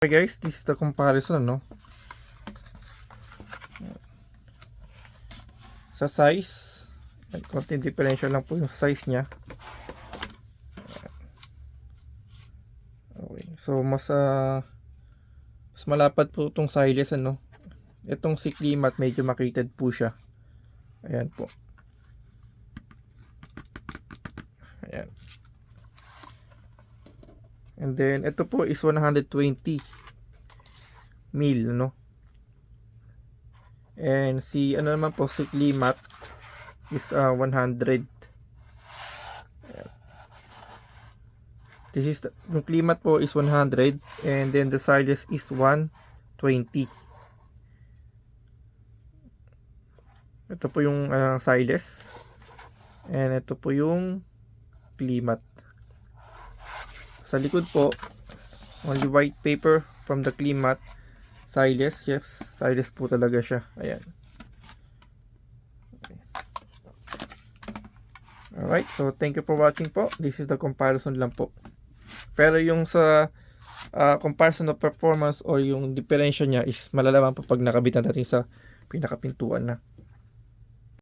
Okay guys, this is the comparison, no? Sa size, konting differential lang po yung size niya. Okay, so mas malapad po itong Siles, ano? Itong si Klimat medyo makitid po siya. Ayan po. Ayan. And then ito po is 120 mil, no? And si ano naman po, si Klimat is 100. This is yung Klimat po is 100 and then the Siles is 120. Ito po yung Siles and ito po yung Klimat. Sa likod po, only white paper from the Klimat. Siles, yes, Siles po talaga siya. Ayan. Okay. Alright, so thank you for watching po. This is the comparison lang po. Pero yung sa comparison of performance or yung differential niya is malalaman po pag nakabitan natin sa pinakapintuan na.